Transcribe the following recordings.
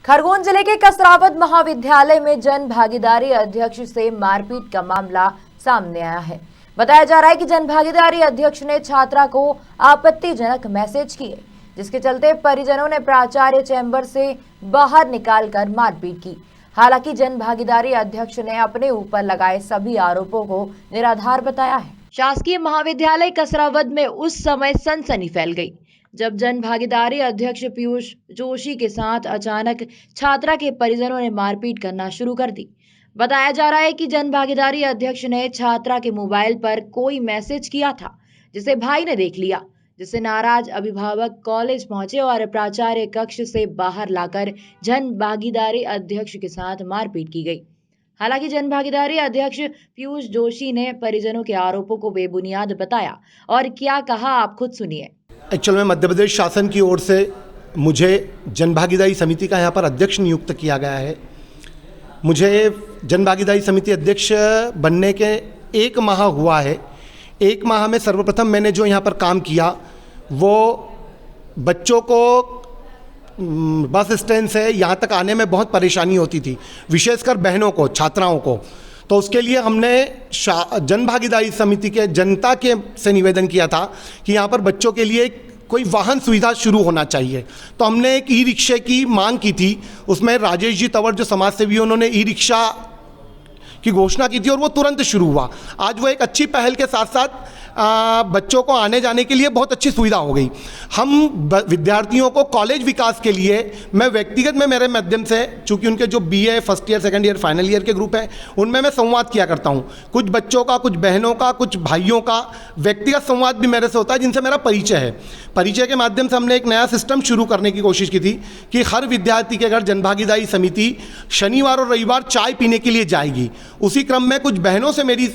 खरगोन जिले के कसरावद महाविद्यालय में जन भागीदारी अध्यक्ष से मारपीट का मामला सामने आया है। बताया जा रहा है कि जन भागीदारी अध्यक्ष ने छात्रा को आपत्तिजनक मैसेज किए, जिसके चलते परिजनों ने प्राचार्य चैम्बर से बाहर निकालकर मारपीट की। हालांकि जन भागीदारी अध्यक्ष ने अपने ऊपर लगाए सभी आरोपों को निराधार बताया है। शासकीय महाविद्यालय कसरावद में उस समय सनसनी फैल गई जब जन भागीदारी अध्यक्ष पीयूष जोशी के साथ अचानक छात्रा के परिजनों ने मारपीट करना शुरू कर दी। बताया जा रहा है कि जन भागीदारी अध्यक्ष ने छात्रा के मोबाइल पर कोई मैसेज किया था, जिसे भाई ने देख लिया, जिससे नाराज अभिभावक कॉलेज पहुंचे और प्राचार्य कक्ष से बाहर लाकर जन भागीदारी अध्यक्ष के साथ मारपीट की गई। हालांकि जन भागीदारी अध्यक्ष पीयूष जोशी ने परिजनों के आरोपों को बेबुनियाद बताया और क्या कहा, आप खुद सुनिए। एक्चुअल में मध्य प्रदेश शासन की ओर से मुझे जनभागीदारी समिति का यहाँ पर अध्यक्ष नियुक्त किया गया है। मुझे जनभागीदारी समिति अध्यक्ष बनने के 1 माह हुआ है। 1 माह में सर्वप्रथम मैंने जो यहाँ पर काम किया वो बच्चों को बस स्टैंड से यहाँ तक आने में बहुत परेशानी होती थी, विशेषकर बहनों को, छात्राओं को। तो उसके लिए हमने जनभागीदारी समिति के जनता के से निवेदन किया था कि यहाँ पर बच्चों के लिए कोई वाहन सुविधा शुरू होना चाहिए। तो हमने एक ई रिक्शे की मांग की थी। उसमें राजेश जी तंवर जो समाज सेवी, उन्होंने ई रिक्शा की घोषणा की थी और वो तुरंत शुरू हुआ। आज वो एक अच्छी पहल के साथ साथ बच्चों को आने जाने के लिए बहुत अच्छी सुविधा हो गई। हम विद्यार्थियों को कॉलेज विकास के लिए मैं व्यक्तिगत में मेरे माध्यम से, चूँकि उनके जो BA first year, second year, final year के ग्रुप हैं, उनमें मैं संवाद किया करता हूँ। कुछ बच्चों का, कुछ बहनों का, कुछ भाइयों का व्यक्तिगत संवाद भी मेरे से होता है, जिनसे मेरा परिचय है। परिचय के माध्यम से हमने एक नया सिस्टम शुरू करने की कोशिश की थी कि हर विद्यार्थी के घर जनभागीदारी समिति शनिवार और रविवार चाय पीने के लिए जाएगी। उसी क्रम में कुछ बहनों से मेरी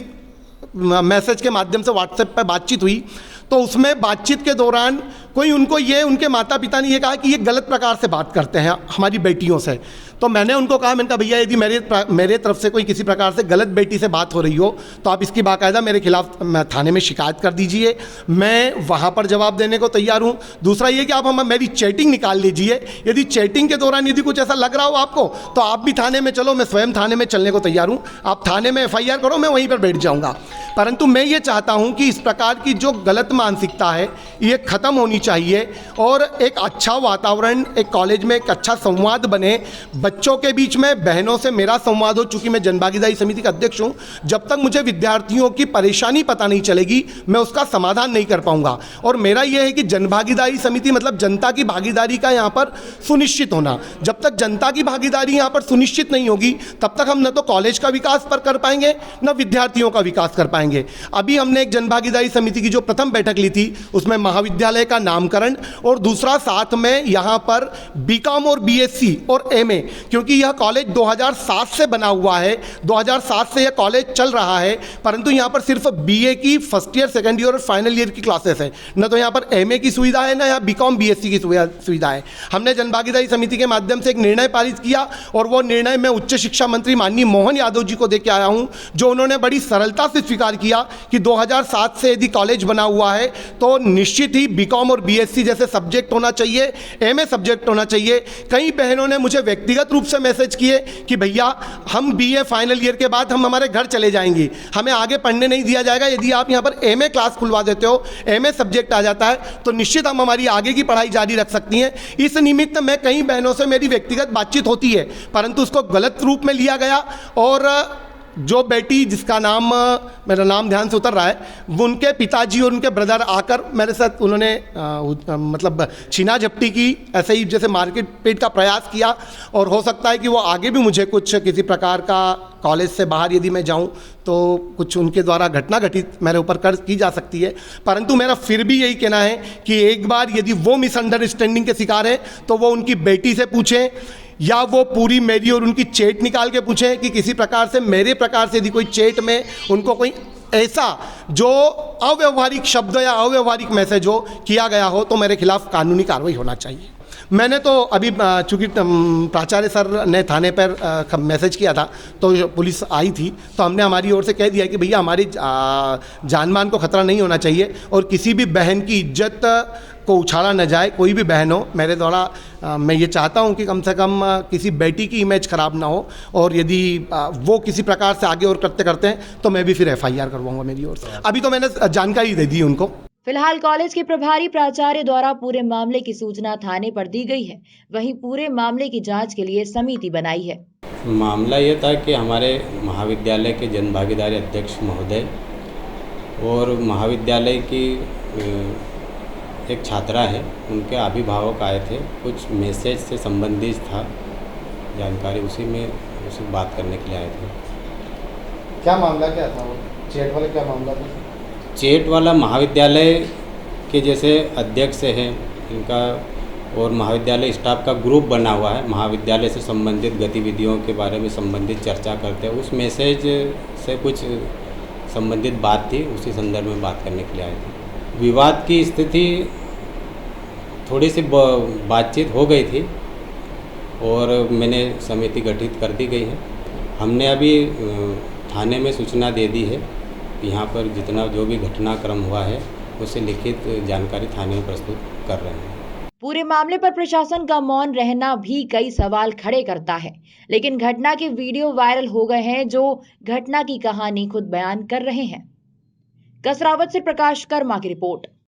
मैसेज के माध्यम से व्हाट्सएप पर बातचीत हुई। तो उसमें बातचीत के दौरान उनके माता पिता ने ये कहा कि ये गलत प्रकार से बात करते हैं हमारी बेटियों से। तो मैंने उनको कहा, मैंने कहा भैया यदि मेरे तरफ से कोई किसी प्रकार से गलत बेटी से बात हो रही हो तो आप इसकी बाकायदा मेरे खिलाफ थाने में शिकायत कर दीजिए, मैं वहाँ पर जवाब देने को तैयार हूँ। दूसरा ये कि आप मेरी चैटिंग निकाल लीजिए। यदि चैटिंग के दौरान यदि कुछ ऐसा लग रहा हो आपको तो आप भी थाने में चलो, मैं स्वयं थाने में चलने को तैयार हूँ। आप थाने में FIR करो, मैं वहीं पर बैठ जाऊँगा। परंतु मैं ये चाहता हूँ कि इस प्रकार की जो गलत मानसिकता है ये ख़त्म होनी चाहिए और एक अच्छा वातावरण, एक कॉलेज में एक अच्छा संवाद बने बच्चों के बीच में, बहनों से मेरा संवाद हो। चूँकि मैं जनभागीदारी समिति का अध्यक्ष हूँ, जब तक मुझे विद्यार्थियों की परेशानी पता नहीं चलेगी मैं उसका समाधान नहीं कर पाऊँगा। और मेरा यह है कि जनभागीदारी समिति मतलब जनता की भागीदारी का यहाँ पर सुनिश्चित होना। जब तक जनता की भागीदारी यहाँ पर सुनिश्चित नहीं होगी तब तक हम न तो कॉलेज का विकास पर कर पाएंगे न विद्यार्थियों का विकास कर पाएंगे। अभी हमने एक जनभागीदारी समिति की जो प्रथम बैठक ली थी उसमें महाविद्यालय का नामकरण और दूसरा साथ में यहाँ पर BCom और BSc और MA, क्योंकि यह कॉलेज 2007 से बना हुआ है, 2007 से यह कॉलेज चल रहा है, परंतु यहाँ पर सिर्फ BA की फर्स्ट ईयर, सेकंड ईयर और फाइनल ईयर की क्लासेस है, न तो यहाँ पर MA की सुविधा है, न यहाँ BCom BSc की सुविधा है। हमने जनभागीदारी समिति के माध्यम से एक निर्णय पारित किया और वो निर्णय मैं उच्च शिक्षा मंत्री माननीय मोहन यादव जी को दे के आया हूँ, जो उन्होंने बड़ी सरलता से स्वीकार किया कि 2007 से यदि कॉलेज बना हुआ है तो निश्चित ही BCom और BSc जैसे सब्जेक्ट होना चाहिए, MA सब्जेक्ट होना चाहिए। कई बहनों ने मुझे व्यक्तिगत रूप से मैसेज किए कि भैया हम BA फाइनल ईयर के बाद हम हमारे घर चले जाएंगे, हमें आगे पढ़ने नहीं दिया जाएगा। यदि आप यहाँ पर MA क्लास खुलवा देते हो, MA सब्जेक्ट आ जाता है तो निश्चित हम हमारी आगे की पढ़ाई जारी रख सकती हैं। इस निमित्त में कई बहनों से मेरी व्यक्तिगत बातचीत होती है, परंतु उसको गलत रूप में लिया गया और जो बेटी जिसका नाम, मेरा नाम ध्यान से उतर रहा है, वो उनके पिताजी और उनके ब्रदर आकर मेरे साथ उन्होंने मतलब छीना झपटी की, ऐसे ही जैसे मार्केट पीट का प्रयास किया। और हो सकता है कि वो आगे भी मुझे कुछ किसी प्रकार का कॉलेज से बाहर यदि मैं जाऊं तो कुछ उनके द्वारा घटना घटित मेरे ऊपर कर की जा सकती है। परंतु मेरा फिर भी यही कहना है कि एक बार यदि वो मिसअंडरस्टैंडिंग के शिकार है तो वो उनकी बेटी से पूछें या वो पूरी मेरी और उनकी चैट निकाल के पूछें कि किसी प्रकार से मेरे प्रकार से यदि कोई चैट में उनको कोई ऐसा जो अव्यवहारिक शब्द या अव्यवहारिक मैसेज हो किया गया हो तो मेरे खिलाफ कानूनी कार्रवाई होना चाहिए। मैंने तो अभी चूँकि प्राचार्य सर ने थाने पर मैसेज किया था तो पुलिस आई थी, तो हमने हमारी ओर से कह दिया कि भैया हमारी जान मान को खतरा नहीं होना चाहिए और किसी भी बहन की इज्जत को उछाला न जाए। कोई भी बहन हो, मेरे द्वारा मैं ये चाहता हूँ कि कम से कम किसी बेटी की इमेज खराब ना हो, और यदि वो किसी प्रकार से आगे और करते हैं तो मैं भी फिर FIR करवाऊंगा मेरी ओर से। अभी तो मैंने जानकारी दे दी उनको। फिलहाल कॉलेज के प्रभारी प्राचार्य द्वारा पूरे मामले की सूचना थाने पर दी गई है। वहीं पूरे मामले की जांच के लिए समिति बनाई है। मामला ये था कि हमारे महाविद्यालय के जनभागीदारी अध्यक्ष महोदय और महाविद्यालय की एक छात्रा है, उनके अभिभावक आए थे। कुछ मैसेज से संबंधित था जानकारी, उसी में उसे बात करने के लिए आए थे। क्या मामला क्या था वो चैट वाला, क्या मामला था? चैट वाला महाविद्यालय के जैसे अध्यक्ष हैं इनका और महाविद्यालय स्टाफ का ग्रुप बना हुआ है, महाविद्यालय से संबंधित गतिविधियों के बारे में संबंधित चर्चा करते हैं। उस मैसेज से कुछ संबंधित बात थी, उसी संदर्भ में बात करने के लिए आए थे। विवाद की स्थिति थोड़ी सी बातचीत हो गई थी और मैंने समिति गठित कर दी गई है। हमने अभी थाने में सूचना दे दी है, यहाँ पर जितना जो भी घटनाक्रम हुआ है उसे लिखित जानकारी थाने में प्रस्तुत कर रहे हैं। पूरे मामले पर प्रशासन का मौन रहना भी कई सवाल खड़े करता है, लेकिन घटना के वीडियो वायरल हो गए हैं जो घटना की कहानी खुद बयान कर रहे हैं। कसरावत से प्रकाश कर्मा की रिपोर्ट।